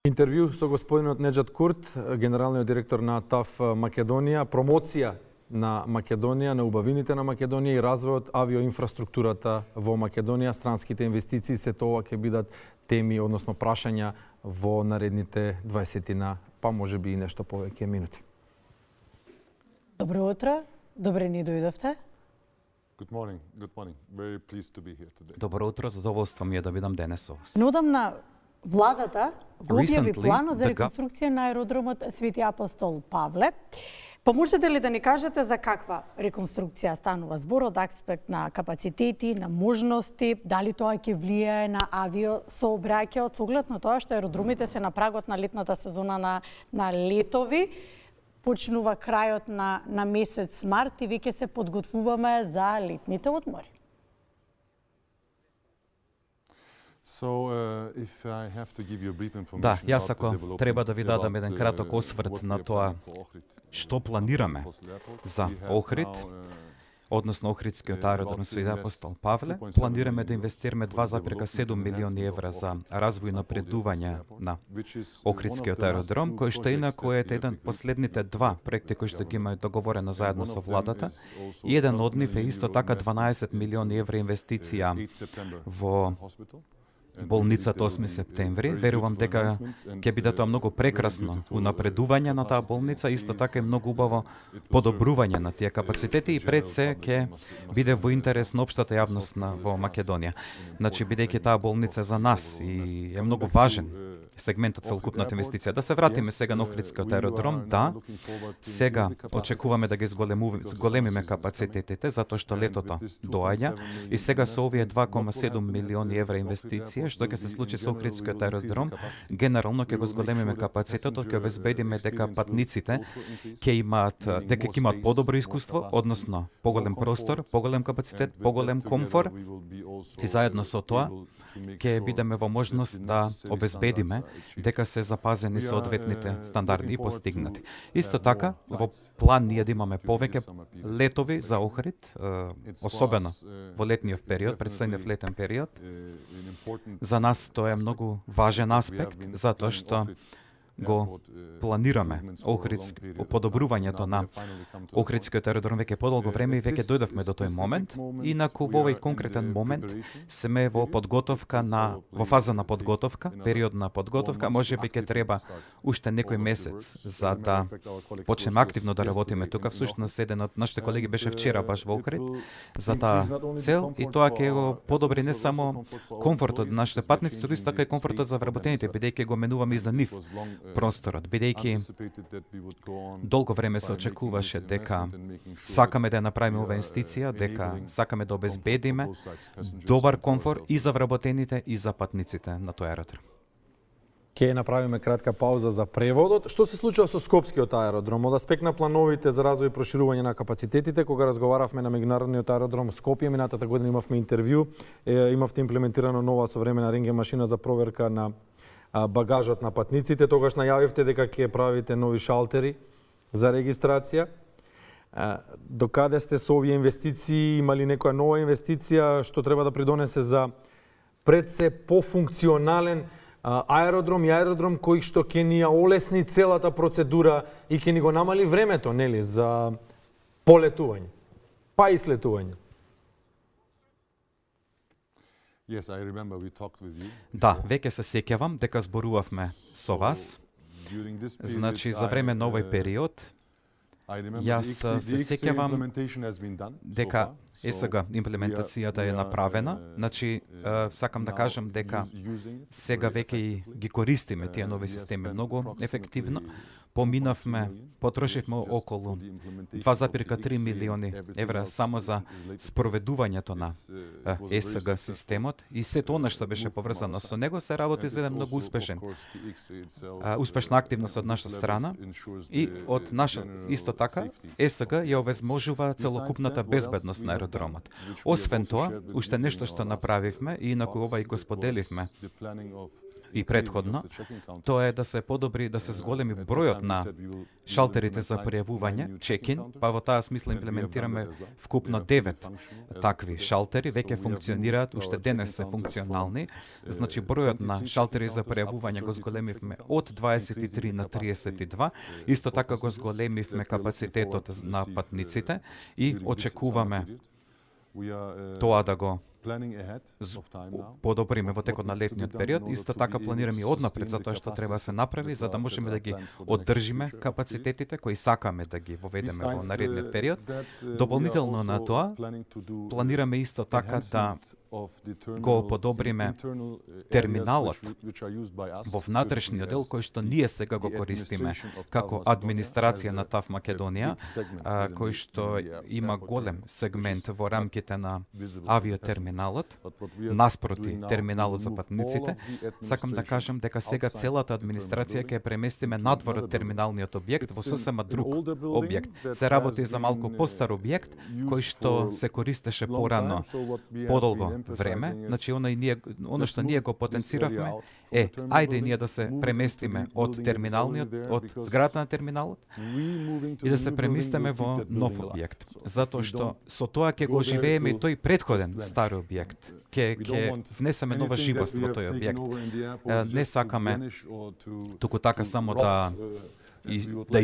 Интервју со господинот Неџат Курт, генералниот директор на ТАФ Македонија, промоција на Македонија, на убавините на Македонија и развојот авиоинфраструктурата во Македонија, странските инвестиции, се тоа ќе бидат теми, односно прашања во наредните 20 па можеби и нешто повеќе минути. Добро утро, добре ни дојдовте. Good morning. Very pleased to be here today. Добро утро, задоволство ми е да бидам денес со вас. Неодамна владата го објави Recently, планот за реконструкција на аеродромот Свети Апостол Павле. Можете ли да ни кажете за каква реконструкција станува збор од аспект на капацитети, на можности, дали тоа ќе влијае на авиосообраќајот, со оглед на тоа што аеродромите се на прагот на летната сезона на летови, почнува крајот на месец март и веќе се подготвуваме за летните одмори. Да, јас ако треба да ви дадам еден краток осврт на тоа што планираме за Охрид, односно Охридскиот аеродром Свети Апостол Павле, планираме да инвестираме 2,7 милиони евра за развој и напредување на Охридскиот аеродром, кој што инаку е еден последните два проекти кои што ги има договорено заедно со владата. И еден од нив е исто така 12 милиони евра инвестиција во болницата 8 септември. Верувам дека ќе биде тоа многу прекрасно унапредување на таа болница, исто така и многу убаво подобрување на тие капацитети и пред се ќе биде во интерес на општата јавност во Македонија. Значи, бидејќи таа болница за нас и е многу важен сегмент од целокупната инвестиција. Да се вратиме сега на Охридскиот аеродром. Да, сега очекуваме да ги зголемиме капацитетите, затоа што летото доаѓа и сега со овие 2,7 милиони евра инвестиција, што ќе се случи со Охридскиот аеродром, генерално ќе го зголемиме капацитетот, ќе обезбедиме дека патниците ќе имаат подобро искуство, односно поголем простор, поголем капацитет, поголем комфор и заедно со тоа ќе бидеме во можност да обезбедиме дека се запазени соодветните стандарди и постигнати. Исто така, во план ние да имаме повеќе летови за Охрид, особено во летниот период, предстојниот летен период. За нас тоа е многу важен аспект, затоа што го планираме подобрувањето на Охридскиот аеродром веќе подолго време и веќе дојдовме до тој момент. Инаку во овој конкретен момент сме во фаза на подготовка, период на подготовка, можеби ќе треба уште некој месец за да почнеме активно да работиме тука. Всушност еден од нашите колеги беше вчера баш во Охрид за таа цел и тоа ќе го подобри не само комфортот на нашите патници, туку исто така и комфортот за вработените, бидејќи го менуваме и за нив просторот, бидејќи долго време се очекуваше дека сакаме да направиме оваа инвестиција, дека сакаме да обезбедиме добар комфор и за вработените и за патниците на тој аеродром. Ќе направиме кратка пауза за преводот. Што се случува со Скопскиот аеродром? Од аспект на плановите за развој и проширување на капацитетите, кога разговаравме на меѓународниот аеродром Скопје, минатата година имавме интервју, имавте имплементирано нова современа рентген машина за проверка на багажот на патниците, тогаш најавивте дека ќе правите нови шалтери за регистрација. Докаде сте со овие инвестиции? Има ли некоја нова инвестиција што треба да придонесе за пред се пофункционален аеродром и аеродром кој што ќе ни ја олесни целата процедура и ќе ни го намали времето, нели, за полетување, па и слетување? Да, веќе се сеќавам дека зборувавме со вас. Значи, за време на овој период, јас се сеќавам дека сега имплементацијата е направена. Значи, сакам да кажам дека сега веќе ги користиме тие нови системи многу ефективно. Потрошивме околу 2,3 милиони евра само за спроведувањето на ЕСГ системот и сето она што беше поврзано со него се работи за еден многу успешна активност од наша страна и од наша исто така ЕСГ ја овозможува целокупната безбедност на аеродромот. Освен тоа, уште нешто што направивме и инаку ова и го споделивме и претходно, тоа е да се подобри, да се зголеми бројот на шалтерите за пријавување, чекин, па во таа смисла имплементираме вкупно 9 такви шалтери, веќе функционираат, уште денес се функционални. Значи бројот на шалтери за пријавување го зголемивме од 23 на 32, исто така го зголемивме капацитетот на патниците и очекуваме тоа да го подобриме во текот на летниот период. Исто така планираме и однапред за тоа што треба да се направи, за да можеме да ги оддржиме капацитетите кои сакаме да ги воведеме во наредниот период. Дополнително на тоа, планираме исто така да го подобриме терминалот во внатрешниот дел кој што ние сега го користиме како администрација на ТАВ Македонија, кој што има голем сегмент во рамките на авиотерминалот, наспроти терминалот за патниците. Сакам да кажам дека сега целата администрација ќе преместиме надвор од терминалниот објект во сосема друг објект. Се работи за малку постар објект кој што се користеше порано подолго време. Значи она што ние го потенциравме е ајде ние да се преместиме од терминалниот, од зградата на терминалот и да се преместиме во нов објект. Затоа што со тоа ќе го живееме и тој претходен стар објект. Ќе внесеме нова живост во тој објект. Не сакаме туку така само да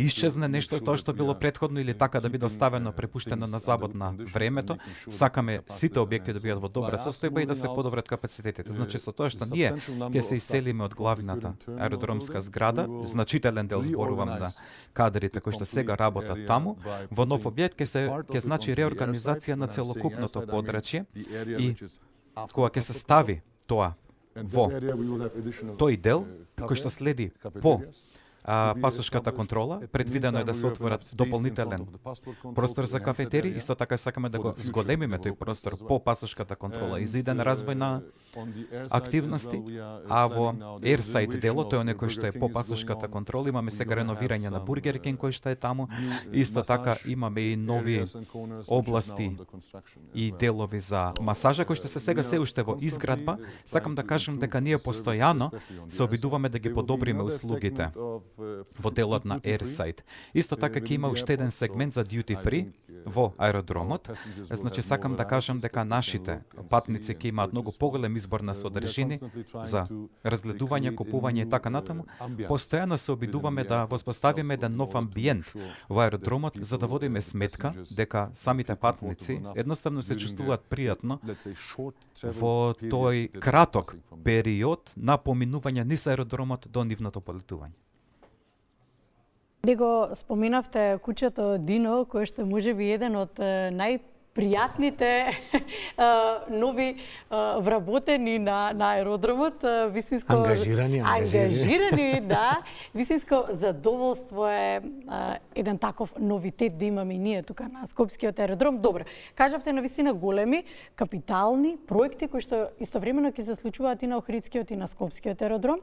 исчезне нешто тоа што било претходно или така да биде оставено препуштено на забот на времето. Сакаме сите објекти да бидат во добра состојба и да се подобрат капацитетите. Значи со тоа што ние ќе се иселиме од главната аеродромска зграда, значителен дел зборувам на кадрите кои што сега работат таму, во нов објект ќе значи реорганизација на целокупното подрачје и кога ќе се стави тоа во тој дел кој што следи по пасошката контрола, предвидено е да се отворат дополнителен простор за кафетери, исто така сакаме да го зголемиме тој простор по пасошката контрола и за иден развој на активности, а во Airside делот, тој е некој што е по пасошката контрола, имаме сега реновирање на Бургер Кинг кој што е таму, исто така имаме и нови области и делови за масажа кои што се сега се уште во изградба. Сакам да кажам дека ние постојано се обидуваме да ги подобриме услугите во делот на Airside. Исто така ќе има уште еден сегмент за duty free во аеродромот. Значи сакам да кажам дека нашите патници ќе имаат многу поголем избор на содржини за разгледување, купување и така натаму. Постојано се обидуваме да воспоставиме еден нов амбиент во аеродромот за да водиме сметка дека самите патници едноставно се чувствуваат пријатно во тој краток период на поминување низ аеродромот до нивното полетување. Него споменавте куќето Дино, кој што можеби еден од најпријатните нови вработени на аеродромот, вистинско ангажирани, да, вистинско задоволство е еден таков новитет да имаме и ние тука на Скопскиот аеродром. Добро, кажавте на вистина големи капитални проекти кои што истовремено ќе се случуваат и на Охридскиот и на Скопскиот аеродром.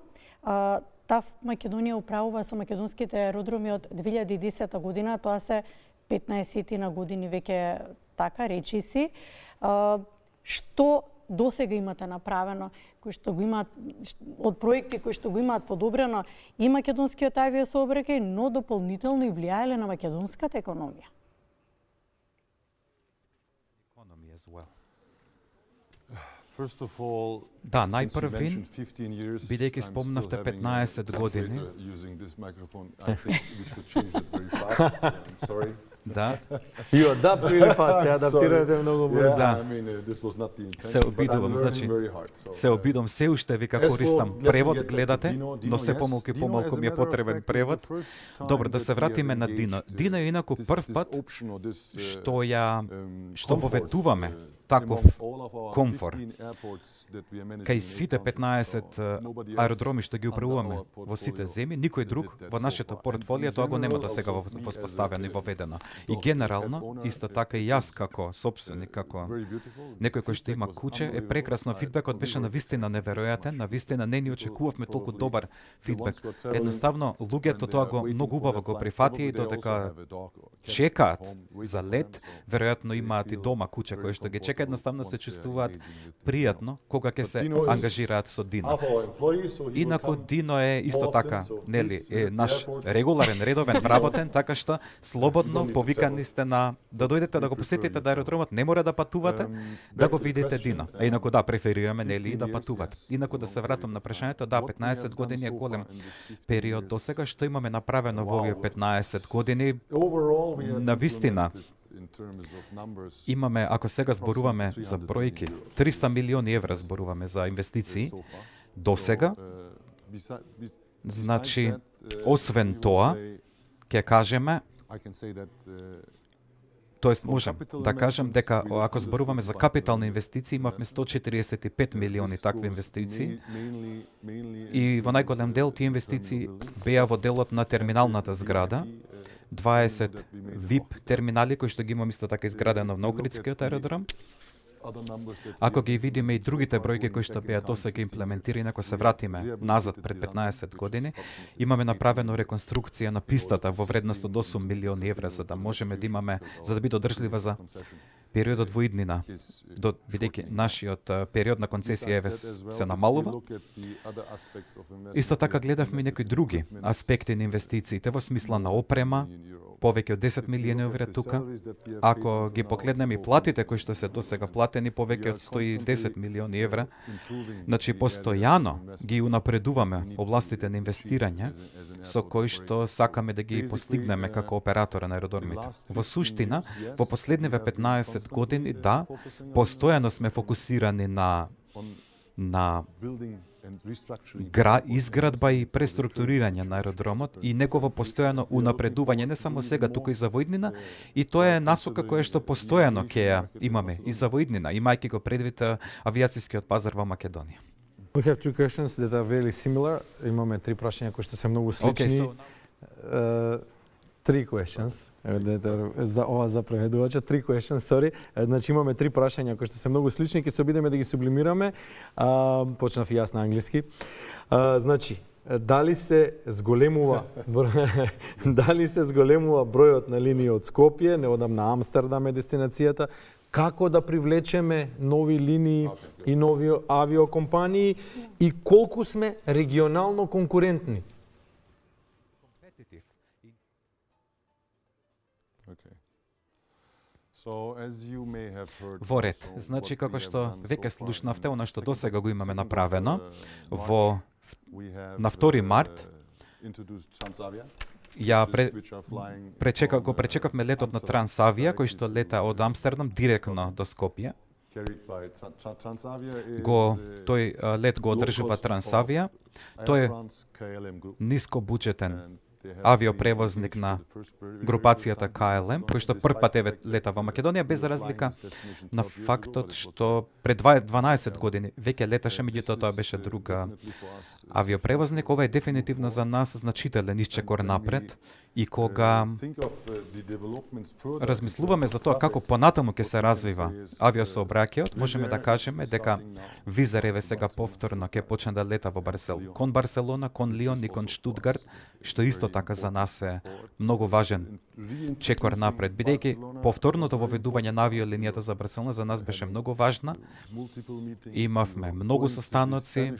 ТАВ Македонија управува со македонските аеродроми од 2010 година, тоа се 15 на години веќе така, речи си. Што досега имате направено, кои што го имаат од проекти кои што го имаат подобрено и македонскиот авиосообраќај, но дополнително и влијаеле на македонската економија? Да, најпрвин, бидејќи спомнавте 15 години, да. You adapt really fast, се адаптирате многу брзо. Да. Се обидувам, значи, се обидувам, се уште вика користам превод, гледате, но се помалку и помалку ми е потребен превод. Добро, да се вратиме на Дино. Дино е инаку прв пат што воведуваме таков комфор кај сите 15 аеродроми што ги управуваме во сите земји, никој друг во нашето портфолио тоа го нема до сега воспоставено и воведено. И генерално, исто така и јас како сопственик, како некој кој што има куќе, е прекрасно. Фидбекот беше навистина неверојатен, навистина не ни очекувавме толку добар фидбек. Едноставно, луѓето тоа го многу убаво го прифатија и додека чекаат за лет, веројатно имаат и дома куќе кои што ги чекаат човека едноставно се чувствуваат пријатно кога ќе се ангажираат со Дино. Инаку Дино е исто така, нели, е наш регуларен, редовен вработен, така што слободно повикани сте да дојдете да го посетите аеродромот, не мора да патувате, да го видите Дино. А инаку да преферираме нели да патувате. Инаку да се вратам на прашањето, да, 15 години е голем период досега што имаме направено во овие 15 години. Навистина имаме, ако сега зборуваме за бројки, 300 милиони евра зборуваме за инвестиции досега. Значи, освен тоа, ќе кажеме, тоест можам да кажам дека ако зборуваме за капитални инвестиции, имавме 145 милиони такви инвестиции и во најголем дел тие инвестиции беа во делот на терминалната зграда, 20 VIP терминали кои што ги имам исто така изградено на Охридскиот аеродром. Ако ги видиме и другите бројки кои што беа досега имплементирани, ако се вратиме назад пред 15 години, имаме направено реконструкција на пистата во вредност од 8 милиони евра за да можеме да имаме, за да биде одржлива за периодот во иднина, бидејќи нашиот период на концесија се намалува. Исто така гледавме и некои други аспекти на инвестициите во смисла на опрема, повеќе од 10 милиони евра тука. Ако ги погледнеме и платите кои што се досега платени, повеќе од 110 милиони евра, значи постојано ги унапредуваме областите на инвестирање со кои што сакаме да ги постигнеме како оператора на аеродромите. Во суштина, во последниве 15 години, да, постојано сме фокусирани на изградба и преструктурирање на аеродромот и негово постојано унапредување не само сега, туку и за воиднина, и тоа е насока која што постојано ќе ја имаме и за воиднина, имајќи го предвид авијацијскиот пазар во Македонија. We have two questions that are very similar. Имаме три прашања кои што се многу слични. Three questions. За ова за преведувача, three questions, sorry. Значи имаме три прашања кои што се многу слични, ќе се обидеме да ги сублимираме. Почнав и јас на англиски. Значи, дали се зголемува бројот на линии од Скопје, неодамна Амстердам е дестинацијата, како да привлечеме нови линии и нови авиокомпании и колку сме регионално конкурентни? Во ред, значи како што веќе слушнавте, она што досега го имаме направено, на 2 март пречекавме летот на Трансавија, кој што лета од Амстердам директно до Скопје. Тој лет го одржува Трансавија. Тој е нискобуџетен авиопревозник на групацијата KLM, кој што прв пат лета во Македонија, без разлика на фактот што пред 12 години веќе леташе, меѓутоа тоа беше друга авиопревозник. Ова е дефинитивно за нас значителен исчекор напред и кога размислуваме за тоа како понатаму ќе се развива авиосообраќајот, можеме да кажеме дека Визер еве сега повторно ќе почне да лета во кон Барселона, кон Лион и кон Штутгарт, што исто така за нас е многу важен чекор напред, бидејќи повторното воведување на авиолинијата за Барселона за нас беше многу важна. Имавме многу состаноци,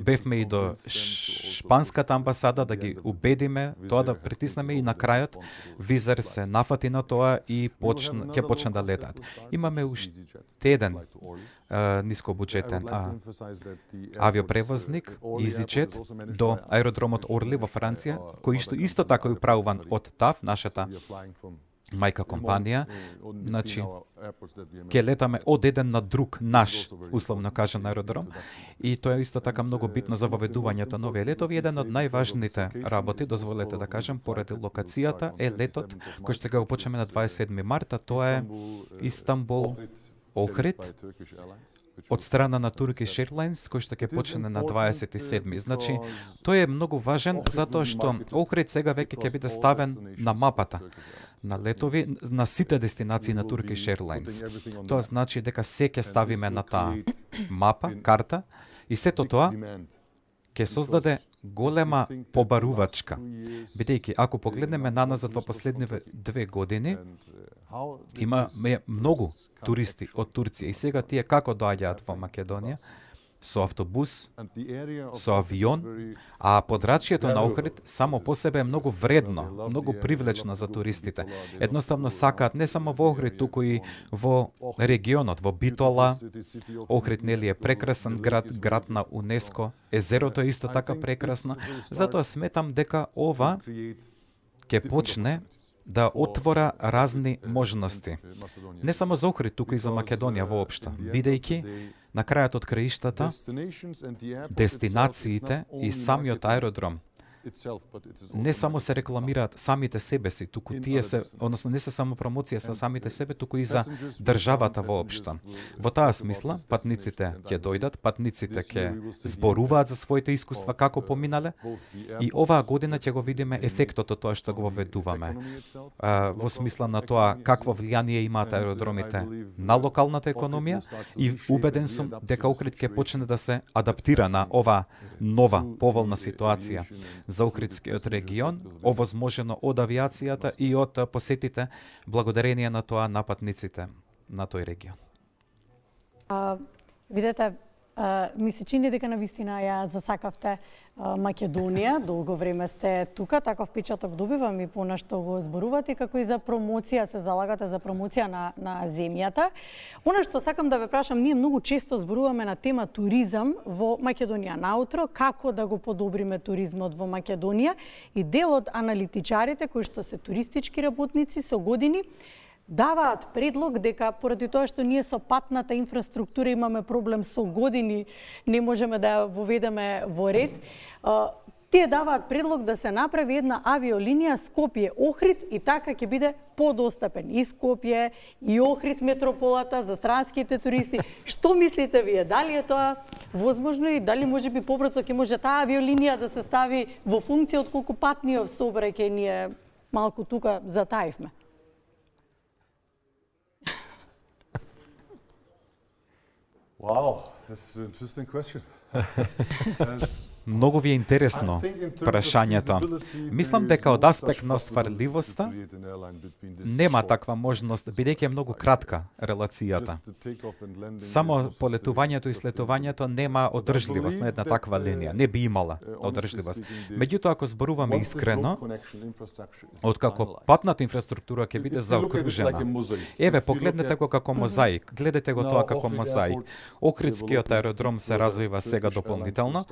бевме и до шпанската амбасада да ги убедиме тоа да притиснеме и на крајот Визер се нафати на тоа и ќе почне да летаат. Имаме уште еден нискобуџетен авиопревозник, EasyJet, до аеродромот Орли во Франција, кој исто така управуван од ТАВ, нашата мајка компанија. Значи, ќе летаме од еден на друг наш, условно кажан, аеродром. И тоа е исто така многу битно за воведувањето на овие летови. Еден од најважните работи, дозволете да кажам, поради локацијата, е летот кој што ќе го почнеме на 27 марта. Тоа е Истанбул Охрид од страна на Turkish Airlines, кој што ќе почне на 27. Значи, тој е многу важен затоа што Охрид сега веќе ќе биде ставен на мапата на летови на сите дестинации на Turkish Airlines. Тоа значи дека се ќе ставиме на таа мапа, карта, и сето тоа ќе создаде голема побарувачка. Бидејќи, ако погледнеме наназад во последниве 2 години, Има многу туристи од Турција и сега тие како доаѓаат во Македонија? Со автобус, со авион, а подрачјето на Охрид само по себе е многу вредно, многу привлечно за туристите. Едноставно сакаат не само во Охрид, туку и во регионот, во Битола. Охрид нели е прекрасен град на УНЕСКО. Езерото е исто така прекрасно. Затоа сметам дека ова ќе почне да отвора разни можности. Не само за Охрид, туку и за Македонија воопшто, бидејќи на крајот од краиштата дестинациите и самиот аеродром не само се рекламираат самите себе си, туку тие се, односно не се само промоција за самите себе, туку и за државата воопшто. Во таа смисла, патниците ќе дојдат, патниците ќе зборуваат за своите искуства како поминале и оваа година ќе го видиме ефектот од тоа што го воведуваме. Во смисла на тоа какво влијание имаат аеродромите на локалната економија и убеден сум дека Охрид ќе почне да се адаптира на оваа нова, поволна ситуација за Охридскиот регион, овозможено од авиацијата и од посетите, благодарение на тоа на патниците на тој регион. Видете, ми се чини дека навистина ја засакавте Македонија, долго време сте тука, таков впечаток добивам и понашто го зборувате, како и за промоција, се залагате за промоција на земјата. Она што сакам да ве прашам, ние многу често зборуваме на тема туризам во Македонија наутро, како да го подобриме туризмот во Македонија и дел од аналитичарите кои што се туристички работници со години даваат предлог дека поради тоа што ние со патната инфраструктура имаме проблем со години, не можеме да ја воведеме во ред, тие даваат предлог да се направи една авиолинија Скопје-Охрид и така ќе биде подостапен и Скопје, и Охрид метрополата за странските туристи. Што мислите вие? Дали е тоа возможно и дали можеби побрзо ќе може таа авиолинија да се стави во функција отколку патниот сообраќај ние малку тука затаивме? Wow, this is an interesting question. Многу ви е интересно прашањето. Мислам дека од аспект на остварливоста нема таква можност, бидејќи е многу кратка релацијата. Само полетувањето и слетувањето нема одржливост на една таква линија. Не би имала одржливост. Меѓутоа, ако зборуваме искрено, откако патната инфраструктура ќе биде заокружена. Еве, погледнете го како мозаик. Гледате го тоа како мозаик. Охридскиот аеродром се развива сега дополнително.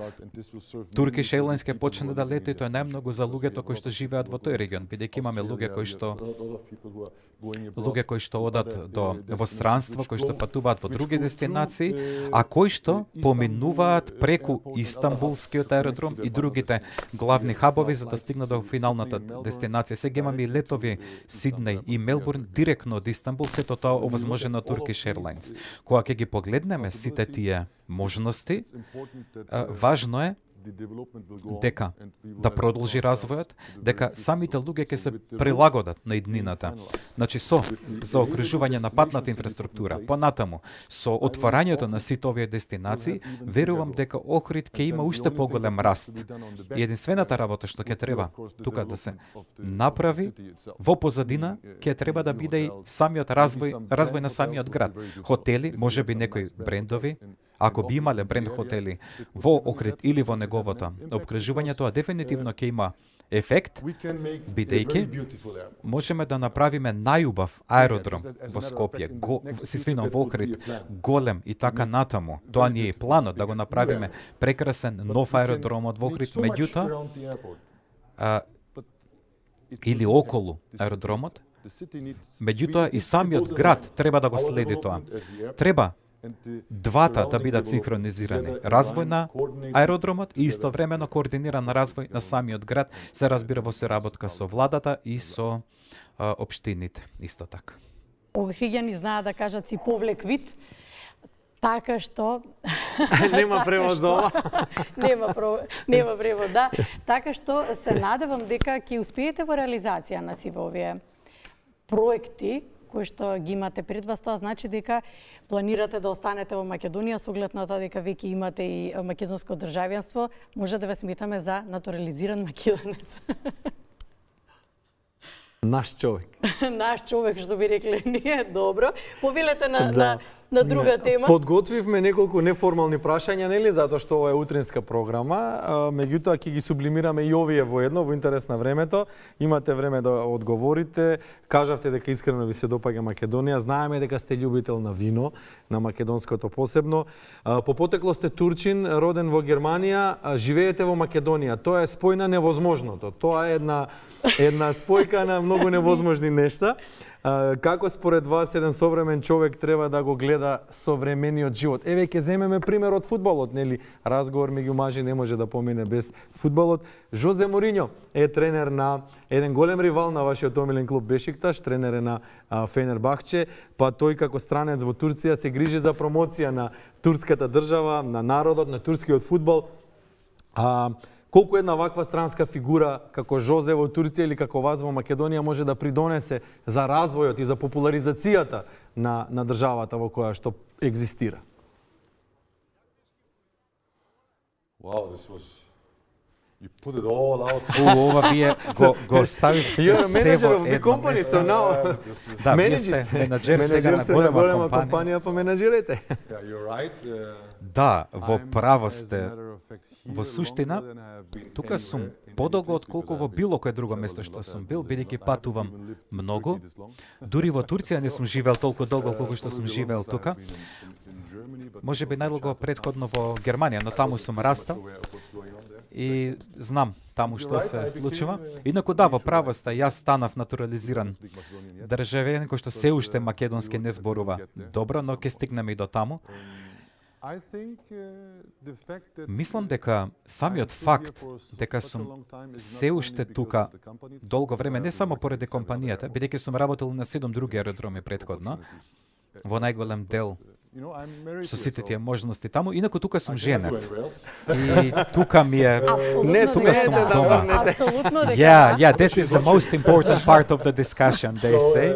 Turkish Airlines ќе почне да лети, тоа е најмногу за луѓето кои што живеат во тој регион, бидејќи имаме луѓе кои што одат во странство, кои што патуваат во други дестинации, а кои што поминуваат преку Истанбулскиот аеродром и другите главни хабови за да стигнат до финалната дестинација. Сега имаме и летови Сиднеј и Мелбурн директно од Истанбул, сето тоа овозможено Turkish Airlines. Кога ќе ги погледнеме сите тие можности, важно е дека да продолжи развојот, дека самите луѓе ќе се прилагодат на иднината. Значи со заокружување на патната инфраструктура, понатаму со отворањето на сите овие дестинации, верувам дека Охрид ќе има уште поголем раст. И единствената работа што ќе треба тука да се направи во позадина ќе треба да биде и самиот развој на самиот град. Хотели, можеби некои брендови, ако би имале бренд хотели во Охрид или во неговото обкружување, тоа дефинитивно ќе има ефект, бидејќи можеме да направиме најубав аеродром во Скопје, во Охрид, голем и така натаму. Тоа ни е и планот да го направиме прекрасен нов аеродром од Охрид, меѓутоа или околу аеродромот, меѓутоа и самиот град треба да го следи тоа. Треба двата да бидат синхронизирани. Развој на аеродромот и истовремено координиран развој на самиот град, се разбира во соработка со владата и со општините, исто така. Охриѓани знаат да кажат си повлек вид, така што Нема превод за ова. Нема превод, да. Така што се надевам дека ќе успеете во реализација на сиве овие проекти кои што ги имате пред вас. Тоа значи дека планирате да останете во Македонија со оглед на тоа дека веќе имате и македонско државјанство, може да ве сметаме за натурализиран македонец. Наш човек. Наш човек, што би рекле ние, добро. Повелете на друга тема. Подготвивме неколку неформални прашања, нели, затоа што ова е утринска програма, меѓутоа ќе ги сублимираме и овие во едно, во интерес на времето. Имате време да одговорите. Кажавте дека искрено ви се допаѓа Македонија. Знаеме дека сте љубител на вино, на македонското посебно. По потекло сте турчин, роден во Германија, живеете во Македонија. Тоа е спој на невозможното. Тоа е една спојка на многу невозможни нешта. Како според вас еден современ човек треба да го гледа современиот живот? Еве ќе земеме пример од фудбалот, нели? Разговор меѓу мажи не може да помине без фудбалот. Жозе Мориньо е тренер на еден голем ривал на вашиот омилен клуб Бешикташ, тренер е на Фенербахче, па тој како странец во Турција се грижи за промоција на турската држава, на народот, на турскиот фудбал. Колку една ваква странска фигура како Жозе во Турција или како вас во Македонија може да придонесе за развојот и за популаризацијата на државата во која што екзистира? Wow, this was you put it all out. Ова вие го ставивте се во едно место. Да, вие сте менаџер сега на голема компанија, па менаџирате. Yeah, you're right. Да, во право сте. Во суштина, тука сум подолго отколку во било кое друго место што сум бил, бидејќи патувам многу. Дури во Турција не сум живеел толку долго колку што сум живеел тука. Може би најдолго претходно во Германија, но таму сум растал и знам таму што се случува. Инаку да, во право сте, јас станав натурализиран државјанин кој што се уште македонски не зборува добро, но ќе стигнеме и до таму. Мислам дека самиот факт дека сум се уште тука долго време, не само поради компанијата, бидејќи сум работел на 7 други аеродроми претходно, во најголем дел со сите тие можности таму, инаку тука сум женет. И тука ми е, тука сум дома. Апсолутно дека. Yeah, that is the most important part of the discussion, they say.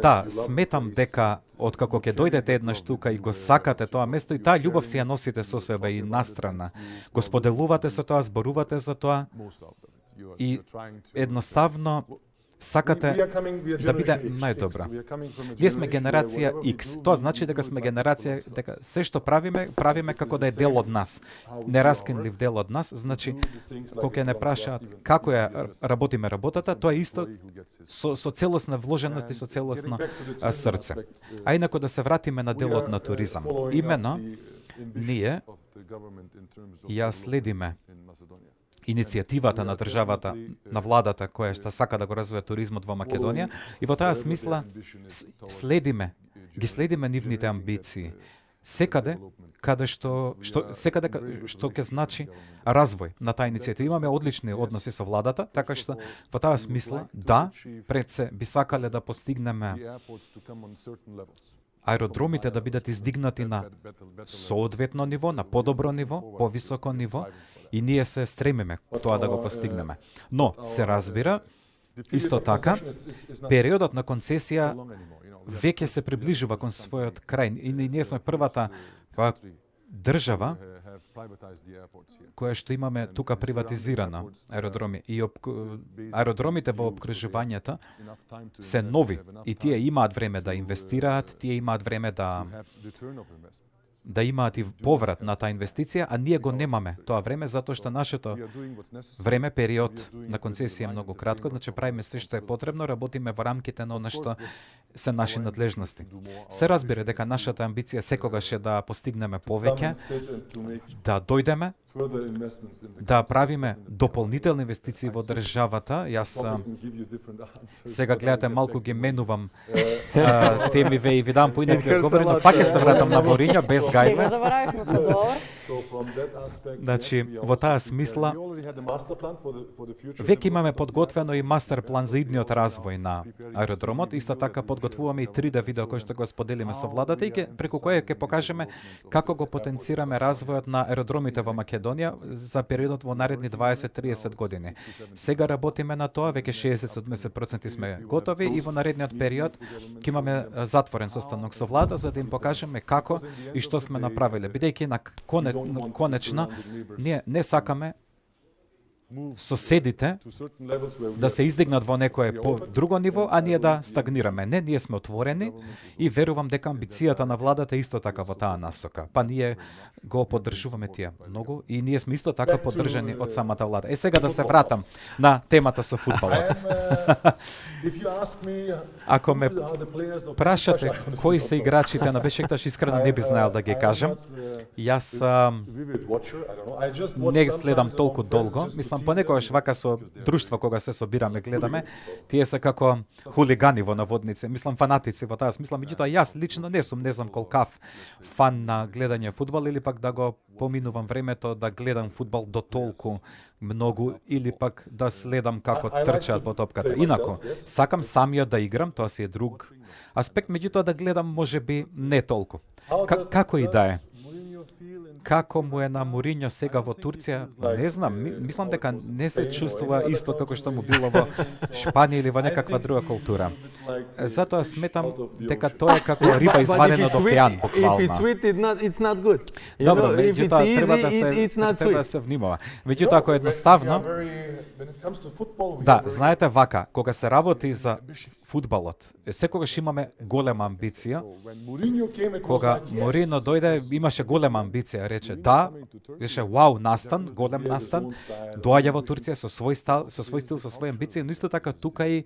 Да, сметам дека откако ќе дојдете еднаш тука и го сакате тоа место и таа љубов си ја носите со себе и настрана. Го споделувате со тоа, зборувате за тоа и едноставно сакате да биде најдобра. Ние сме генерација X. Тоа значи дека сме генерација, дека се што правиме како да е дел од нас. Нераскинлив дел од нас, значи кога ќе не прашаат како ја работиме работата, тоа е исто со целосна вложеност и со целосно срце. А инаку да се вратиме на делот на туризам. Имено ние ја следиме иницијативата на државата, на владата која што сака да го развие туризмот во Македонија и во таа смисла ги следиме нивните амбиции. Секаде каде што ќе значи развој на таа иницијатива. Имаме одлични односи со владата, така што во таа смисла да, пред се би сакале да постигнеме аеродромите да бидат издигнати на соодветно ниво, на подобро ниво, повисоко ниво, и ние се стремиме тоа да го постигнеме. Но се разбира, исто така, периодот на концесија веќе се приближува кон својот крај. И ние сме првата држава која што имаме тука приватизирано аеродроми. И аеродромите во опкружувањето се нови и тие имаат време да инвестираат, тие имаат време да имаат и поврат на таа инвестиција, а ние го немаме тоа време, затоа што нашето време, период на концесија е многу кратко, значи правиме се што е потребно, работиме во рамките на она што се наши надлежности. Се разбира дека нашата амбиција секогаш е да постигнеме повеќе, да дојдеме, да правиме дополнителни инвестиции во државата. Јас сега гледате малку ги менувам темиве и ви дам поинакви одговори, но пак ќе се вратам на Мориньо без гајле. Значи, во таа смисла, веќе имаме подготвено и мастер план за идниот развој на аеродромот. Исто така подготвуваме и 3D видео кој што го споделиме со владата и преку кое ќе покажеме како го потенцираме развојот на аеродромите во Македонија за периодот во наредни 20-30 години. Сега работиме на тоа, веќе 60% сме готови и во наредниот период ќе имаме затворен состанок со влада за да им покажеме како и што сме направиле. Бидејќи на конечно ние не сакаме соседите да се издигнат во некое друго ниво, а ние да стагнираме. Не, ние сме отворени и верувам дека амбицијата на владата е исто така во таа насока. Па ние го поддржуваме тие многу и ние сме исто така поддржани од самата влада. Сега да се вратам на темата со фудбалот. Ако ме прашате кои се играчите на Бешикташ, искрено не би знаел да ги кажам. Јас не следам толку долго. Мислам, понекогаш вака со друштва кога се собираме, гледаме, тие се како хулигани во наводници. Мислам, фанатици во таа смисла. Меѓутоа, јас лично не сум, не знам колкав фан на гледање фудбал или пак да го поминувам времето да гледам фудбал до толку многу или пак да следам како трчаат по топката. Инако, сакам самиот да играм, тоа си е друг аспект, меѓутоа да гледам можеби не толку. Како и да е. Како му е на Мориньо сега во Турција, не знам. Мислам дека не се чувствува исто како што му било во Шпанија или во некаква друга култура. Затоа сметам дека тоа е како риба извадена од океан, буквално. If it's sweet, it's not good. Добро, if it's easy, it's not треба да sweet. се внимава. Меѓутоа, ако е едноставно, да, знаете вака, кога се работи за фудбалот, секогаш имаме голема амбиција. Кога Морино дојде, имаше голема амбиција, рече да, рече вау, настан, голем настан, доаѓа во Турција со свој стил, со своји амбиции, но исто така тука и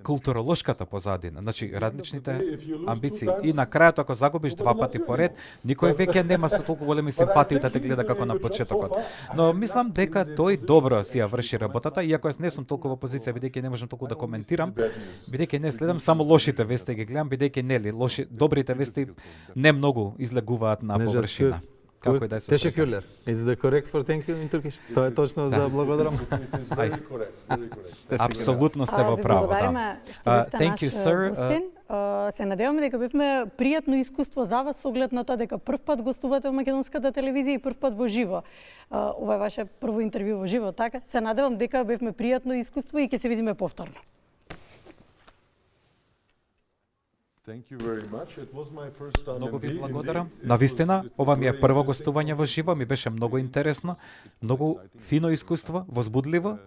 културолошката позадина, значи различните амбиции. И на крајот ако загубиш два пати поред, никој веќе нема со толку големи симпатии да те гледа како на почетокот. Но мислам дека тој добро си ја врши работата, иако јас не сум толку во позиција бидејќи не можам толку да коментирам, бидејќи не следам само лошите вести ги гледам, бидејќи нели добрите вести не многу излегуваат на површина. Како и да се Teşekkürler. Is the correct for thank you in Turkish? Тоа е точно за благодарам. Апсолутно сте во право, да. Thank you, sir. Се надеваме дека бевме пријатно искуство за вас со оглед на тоа дека првпат гостувате во македонската телевизија и првпат во живо. Ова е ваше прво интервју во живо, така? Се надевам дека бевме пријатно искуство и ќе се видиме повторно. Многу ви благодарам. Навистина, ова ми е прво гостување во живо, ми беше многу интересно, многу фино искуство, возбудливо,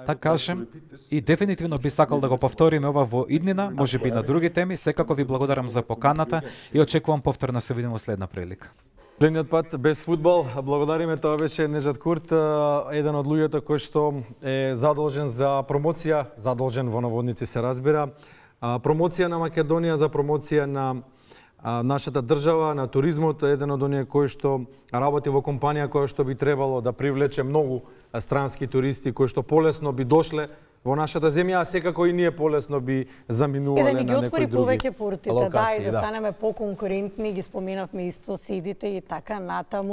така кажем, и дефинитивно би сакал да го повториме ова во иднина, можеби на други теми. Секако ви благодарам за поканата и очекувам повторно се видиме во следна прилика. Следниот пат без фудбал, благодариме, тоа беше Нежат Курт, еден од луѓето кој што е задолжен за промоција, задолжен во наводници се разбира, промоција на Македонија, за промоција на нашата држава, на туризмот, еден од оние кои што работи во компанија која што би требало да привлече многу странски туристи кои што полесно би дошле во нашата земја, а секако и ние полесно би заминувале на некои други локации. Да ни ги отвори повеќе портите, да, и да станеме поконкурентни, ги споменавме исто сидите и така натаму.